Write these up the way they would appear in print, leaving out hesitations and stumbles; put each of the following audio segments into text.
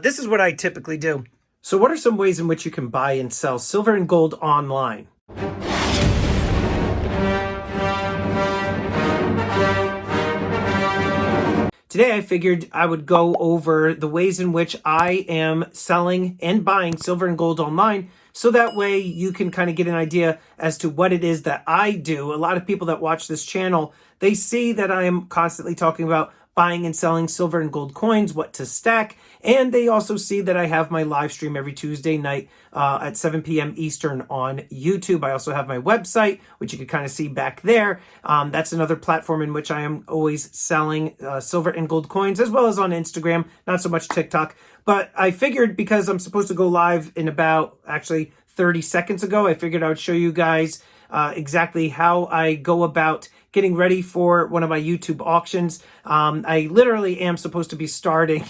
this is what I typically do. So what are some ways in which you can buy and sell silver and gold online? Today I figured I would go over the ways in which I am selling and buying silver and gold online, so that way you can kind of get an idea as to what it is that I do. A lot of people that watch this channel, they see that I am constantly talking about buying and selling silver and gold coins, what to stack, and they also see that I have my live stream every Tuesday night at 7 p.m. Eastern on YouTube. I also have my website, which you can kind of see back there. That's another platform in which I am always selling silver and gold coins, as well as on Instagram, not so much TikTok. But I figured, because I'm supposed to go live in about, actually 30 seconds ago, I figured I would show you guys exactly how I go about getting ready for one of my YouTube auctions. I literally am supposed to be starting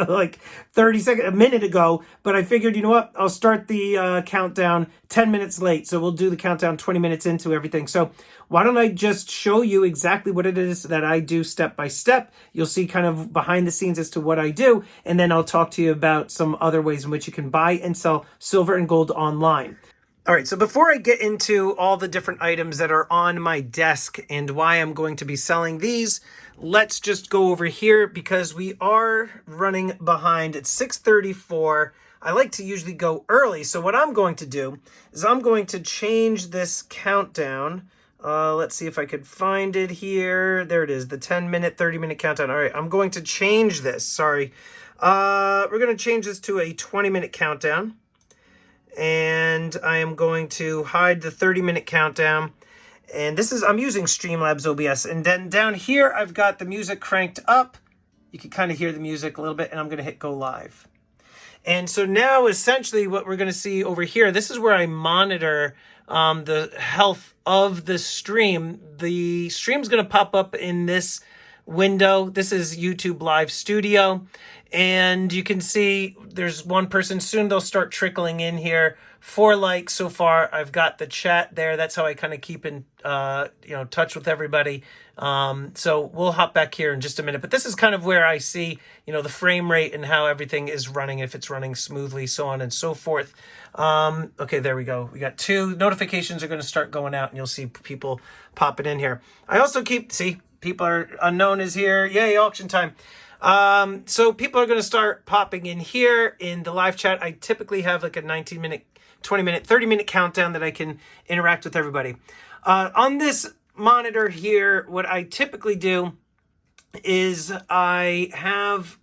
like 30 seconds, a minute ago, but I figured, you know what, I'll start the countdown 10 minutes late. So we'll do the countdown 20 minutes into everything. So why don't I just show you exactly what it is that I do step by step. You'll see kind of behind the scenes as to what I do. And then I'll talk to you about some other ways in which you can buy and sell silver and gold online. All right, so before I get into all the different items that are on my desk and why I'm going to be selling these, let's just go over here because we are running behind. It's 6:34. I like to usually go early, so what I'm going to do is I'm going to change this countdown. Let's see if I could find it here. There it is, the 10-minute, 30-minute countdown. All right, I'm going to change this. Sorry. We're going to change this to a 20-minute countdown. And I am going to hide the 30-minute countdown. And this is, I'm using Streamlabs OBS. And then down here, I've got the music cranked up. You can kind of hear the music a little bit, and I'm going to hit go live. And so now essentially what we're going to see over here, this is where I monitor the health of the stream. The stream's going to pop up in this window. This is YouTube Live Studio. And you can see there's one person. Soon they'll start trickling in here. 4 likes so far. I've got the chat there. That's how I kind of keep in touch with everybody. So we'll hop back here in just a minute. But this is kind of where I see, the frame rate and how everything is running, if it's running smoothly, so on and so forth. Okay, there we go. We got 2 notifications are going to start going out, and you'll see people popping in here. I also people are unknown is here. Yay, auction time. So people are going to start popping in here in the live chat. I typically have like a 19-minute, 20-minute, 30-minute countdown that I can interact with everybody. On this monitor here, what I typically do is I have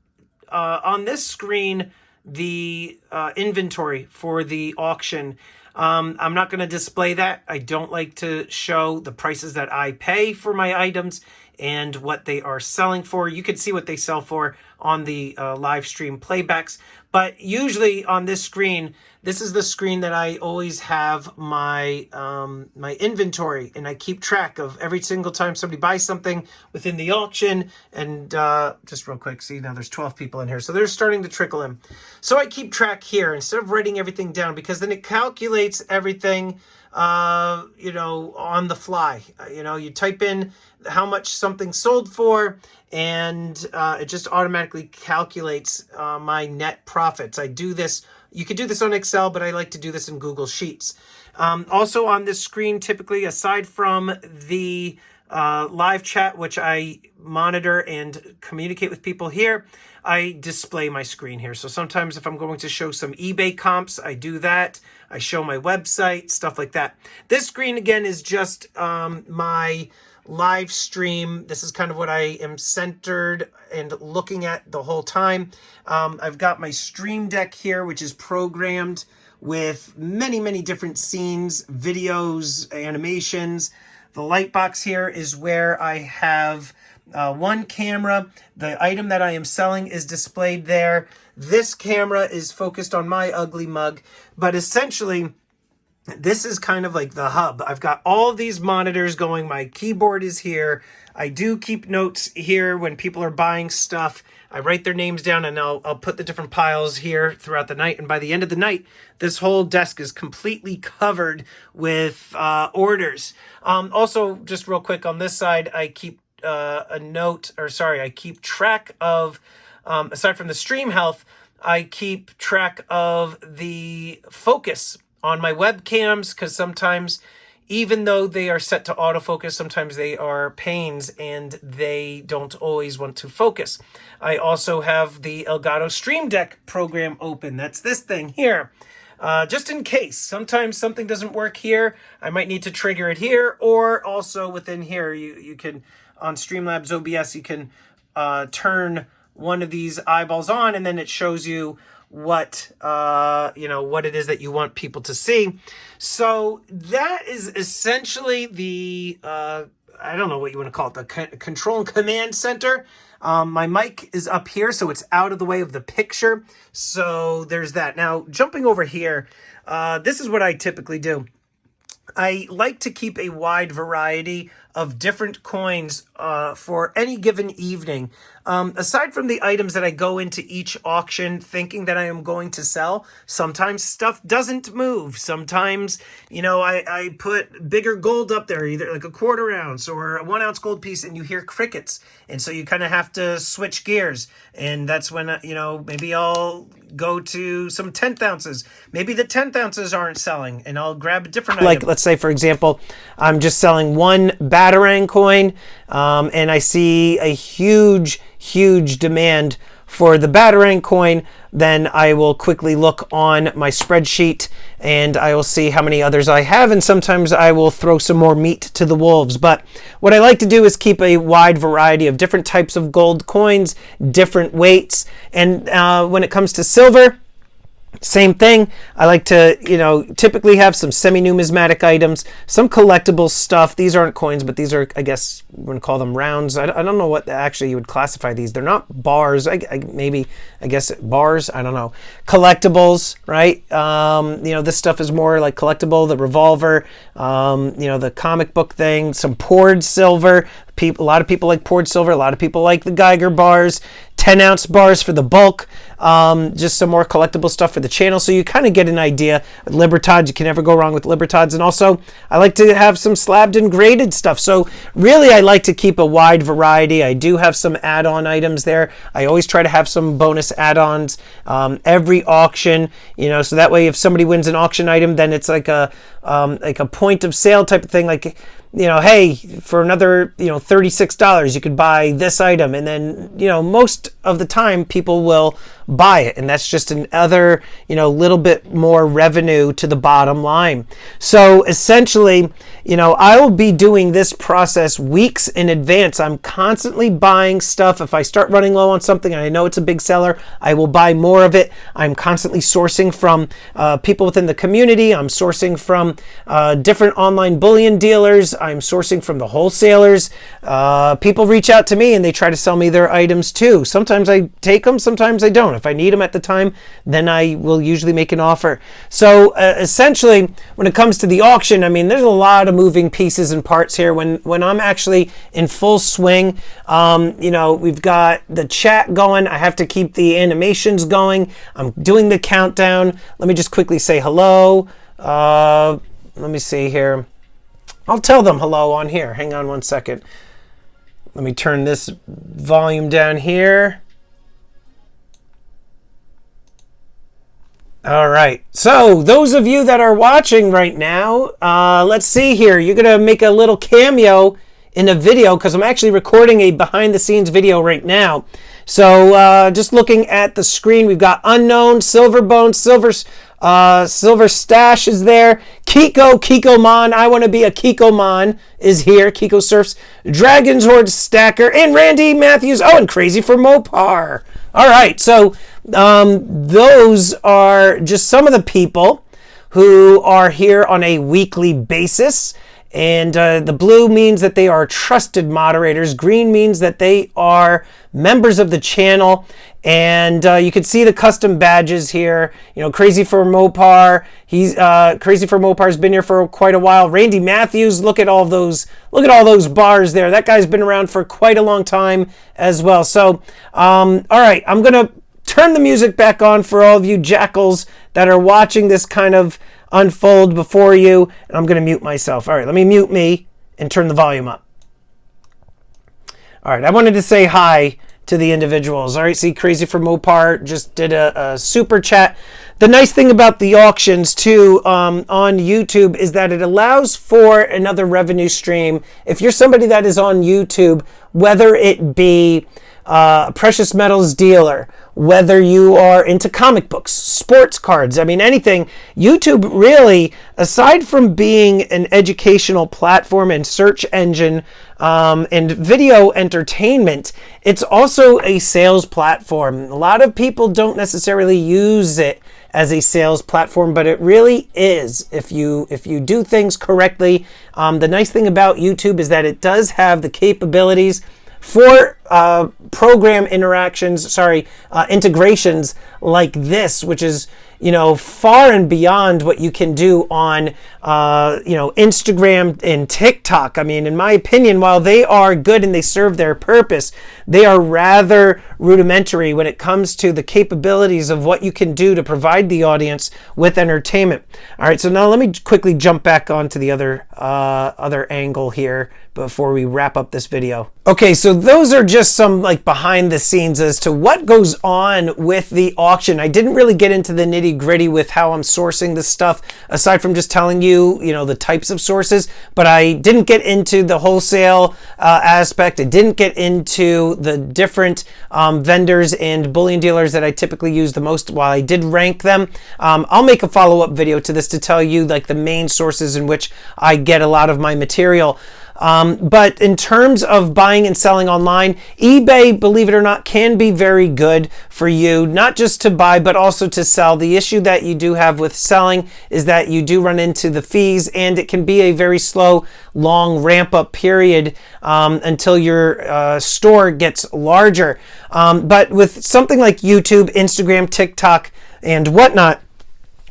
on this screen the inventory for the auction. I'm not going to display that. I don't like to show the prices that I pay for my items and what they are selling for. You can see what they sell for on the live stream playbacks. But usually on this screen, this is the screen that I always have my my inventory, and I keep track of every single time somebody buys something within the auction. And just real quick, see, now there's 12 people in here, so they're starting to trickle in. So I keep track here instead of writing everything down, because then it calculates everything on the fly. You type in how much something sold for, and it just automatically calculates my net profits. I do this, you could do this on Excel, but I like to do this in Google Sheets. Also on this screen, typically, aside from the live chat, which I monitor and communicate with people here, I display my screen here. So sometimes if I'm going to show some eBay comps, I do that. I show my website, stuff like that. This screen, again, is just my live stream. This is kind of what I am centered and looking at the whole time. I've got my stream deck here, which is programmed with many, many different scenes, videos, animations. The light box here is where I have one camera. The item that I am selling is displayed there. This camera is focused on my ugly mug, but essentially this is kind of like the hub. I've got all of these monitors going. My keyboard is here. I do keep notes here when people are buying stuff. I write their names down, and I'll put the different piles here throughout the night. And by the end of the night, this whole desk is completely covered with orders. Also, just real quick on this side, I keep I keep track of, aside from the stream health, I keep track of the focus on my webcams, because sometimes, even though they are set to autofocus, sometimes they are pains and they don't always want to focus. I also have the Elgato Stream Deck program open. That's this thing here. Just in case. Sometimes something doesn't work here. I might need to trigger it here, or also within here, you can, on Streamlabs OBS, you can turn one of these eyeballs on, and then it shows you what what it is that you want people to see. So that is essentially the I don't know what you want to call it, the control and command center. My mic is up here, so it's out of the way of the picture. So there's that. Now, jumping over here, this is what I typically do. I like to keep a wide variety of different coins for any given evening. Aside from the items that I go into each auction thinking that I am going to sell, sometimes stuff doesn't move. Sometimes, I put bigger gold up there, either like a 1/4 ounce or a 1 ounce gold piece, and you hear crickets. And so you kind of have to switch gears. And that's when, maybe I'll go to some 10th ounces. Maybe the 10th ounces aren't selling, and I'll grab a different item. Like, let's say, for example, I'm just selling one Batarang coin, and I see a huge demand for the Batarang coin. Then I will quickly look on my spreadsheet and I will see how many others I have, and sometimes I will throw some more meat to the wolves. But what I like to do is keep a wide variety of different types of gold coins, different weights, and when it comes to silver, same thing. I like to, typically have some semi-numismatic items, some collectible stuff. These aren't coins, but these are, I guess, we're going to call them rounds. I don't know what actually you would classify these. They're not bars. I guess bars. I don't know. Collectibles, right? This stuff is more like collectible. The revolver, the comic book thing, some poured silver. A lot of people like poured silver. A lot of people like the Geiger bars, 10-ounce bars for the bulk. Just some more collectible stuff for the channel, so you kind of get an idea. Libertads, you can never go wrong with Libertads. And also, I like to have some slabbed and graded stuff. So really, I like to keep a wide variety. I do have some add-on items there. I always try to have some bonus add-ons every auction, so that way if somebody wins an auction item, then it's like a point of sale type of thing. Like, hey, for another, $36, you could buy this item. And then, most of the time people will buy it. And that's just another, little bit more revenue to the bottom line. So essentially, I will be doing this process weeks in advance. I'm constantly buying stuff. If I start running low on something and I know it's a big seller, I will buy more of it. I'm constantly sourcing from people within the community. I'm sourcing from different online bullion dealers. I'm sourcing from the wholesalers. People reach out to me and they try to sell me their items too. Sometimes I take them, sometimes I don't. If I need them at the time, then I will usually make an offer. So essentially, when it comes to the auction, there's a lot of moving pieces and parts here. When I'm actually in full swing, we've got the chat going. I have to keep the animations going. I'm doing the countdown. Let me just quickly say hello. Let me see here. I'll tell them hello on here. Hang on one second. Let me turn this volume down here. All right. So those of you that are watching right now, let's see here. You're going to make a little cameo in a video because I'm actually recording a behind the scenes video right now. So just looking at the screen, we've got Unknown, Silverbone, Silver Stash is there. Kiko Mon, I want to be a Kiko Mon is here. Kiko Surfs, Dragon's Horde Stacker, and Randy Matthews. Oh, and Crazy for Mopar. All right, so those are just some of the people who are here on a weekly basis. And the blue means that they are trusted moderators. Green means that they are members of the channel. And you can see the custom badges here. Crazy for Mopar. Crazy for Mopar's been here for quite a while. Randy Matthews, look at all those bars there. That guy's been around for quite a long time as well. So, all right, I'm gonna turn the music back on for all of you jackals that are watching this kind of unfold before you, and I'm going to mute myself. All right, let me mute me and turn the volume up. All right, I wanted to say hi to the individuals. All right, see, Crazy for Mopar just did a super chat. The nice thing about the auctions too on YouTube is that it allows for another revenue stream. If you're somebody that is on YouTube, whether it be a precious metals dealer, whether you are into comic books, sports cards, I mean anything, YouTube really, aside from being an educational platform and search engine and video entertainment, it's also a sales platform. A lot of people don't necessarily use it as a sales platform, but it really is if you do things correctly. The nice thing about YouTube is that it does have the capabilities for program integrations like this, which is, far and beyond what you can do on, Instagram and TikTok. I mean, in my opinion, while they are good and they serve their purpose, they are rather rudimentary when it comes to the capabilities of what you can do to provide the audience with entertainment. All right, so now let me quickly jump back onto the other angle here before we wrap up this video. Okay, so those are just some behind the scenes as to what goes on with the auction. I didn't really get into the nitty gritty with how I'm sourcing this stuff, aside from just telling you, the types of sources, but I didn't get into the wholesale aspect. I didn't get into the different vendors and bullion dealers that I typically use the most. While I did rank them, I'll make a follow-up video to this to tell you the main sources in which I get a lot of my material. But in terms of buying and selling online, eBay, believe it or not, can be very good for you, not just to buy, but also to sell. The issue that you do have with selling is that you do run into the fees, and it can be a very slow, long ramp-up period until your store gets larger. But with something like YouTube, Instagram, TikTok, and whatnot,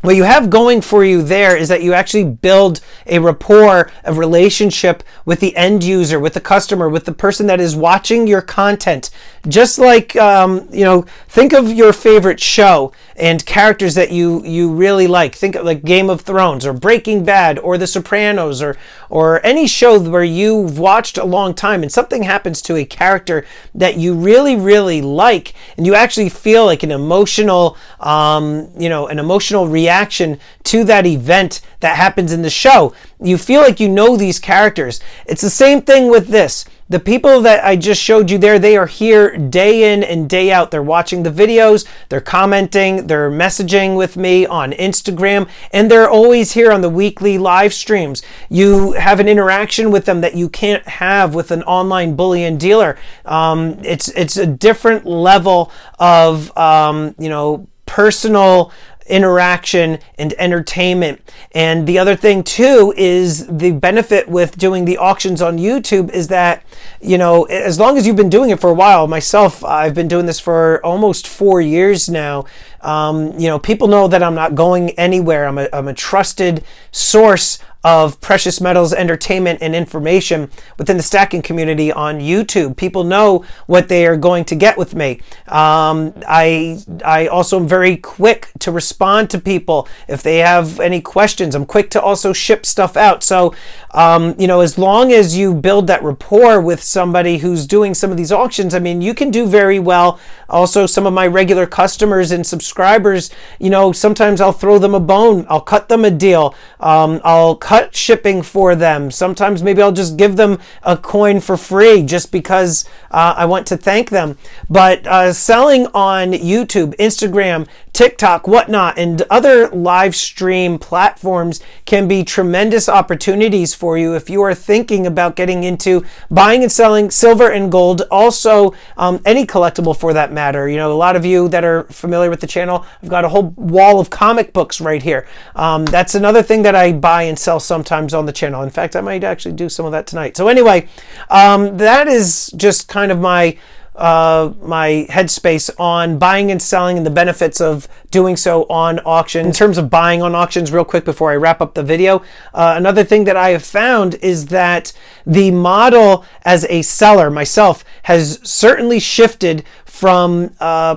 what you have going for you there is that you actually build a rapport, a relationship with the end user, with the customer, with the person that is watching your content. Just like, think of your favorite show and characters that you really like. Think of Game of Thrones or Breaking Bad or The Sopranos or any show where you've watched a long time and something happens to a character that you really, really like, and you actually feel an emotional, an emotional reaction to that event that happens in the show. You feel like you know these characters. It's the same thing with this. The people that I just showed you there, they are here day in and day out. They're watching the videos, they're commenting, they're messaging with me on Instagram, and they're always here on the weekly live streams. You have an interaction with them that you can't have with an online bullion dealer. It's a different level of, personal interaction and entertainment. And the other thing too is the benefit with doing the auctions on YouTube is that, as long as you've been doing it for a while, myself, I've been doing this for almost 4 years now. People know that I'm not going anywhere. I'm a trusted source of precious metals entertainment and information within the stacking community on YouTube. People know what they are going to get with me. I also am very quick to respond to people if they have any questions. I'm quick to also ship stuff out. So, as long as you build that rapport with somebody who's doing some of these auctions, you can do very well. Also, some of my regular customers and subscribers, sometimes I'll throw them a bone. I'll cut them a deal. I'll cut shipping for them. Sometimes maybe I'll just give them a coin for free just because I want to thank them. But selling on YouTube, Instagram, TikTok, whatnot, and other live stream platforms can be tremendous opportunities for you if you are thinking about getting into buying and selling silver and gold, also any collectible for that matter. A lot of you that are familiar with the channel, I've got a whole wall of comic books right here. That's another thing that I buy and sell sometimes on the channel. In fact, I might actually do some of that tonight. So anyway, that is just kind of my headspace on buying and selling and the benefits of doing so on auction. In terms of buying on auctions, real quick before I wrap up the video, another thing that I have found is that the model as a seller myself has certainly shifted from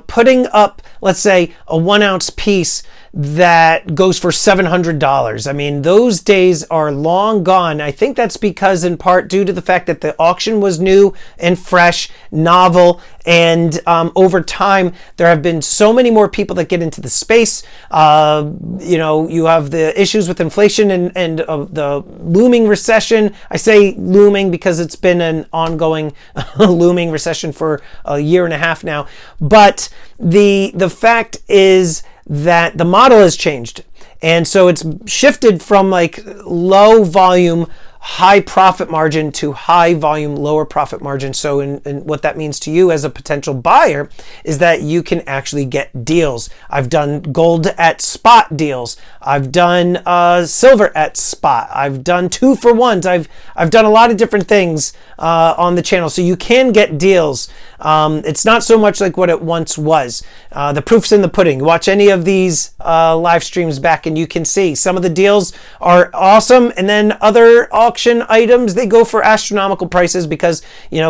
putting up, let's say, a 1 ounce piece that goes for $700. I mean, those days are long gone. I think that's because in part due to the fact that the auction was new and fresh, novel, and over time there have been so many more people that get into the space. You have the issues with inflation and the looming recession. I say looming because it's been an ongoing looming recession for a year and a half now. But the fact is that the model has changed. And so it's shifted from like low volume, high profit margin to high volume, lower profit margin. So and what that means to you as a potential buyer is that you can actually get deals. I've done gold at spot deals. I've done silver at spot. I've done 2-for-1s. I've done a lot of different things on the channel. So you can get deals. It's not so much like what it once was. The proof's in the pudding. Watch any of these live streams back and you can see some of the deals are awesome. And then other auction items, they go for astronomical prices because,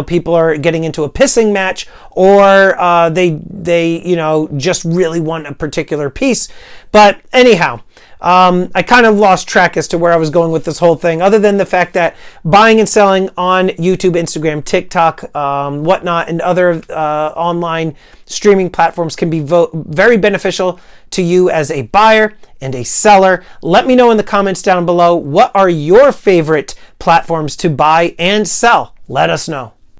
people are getting into a pissing match or they just really want a particular piece. But anyhow, I kind of lost track as to where I was going with this whole thing, other than the fact that buying and selling on YouTube, Instagram, TikTok, whatnot, and other online streaming platforms can be very beneficial to you as a buyer and a seller. Let me know in the comments down below, what are your favorite platforms to buy and sell? Let us know.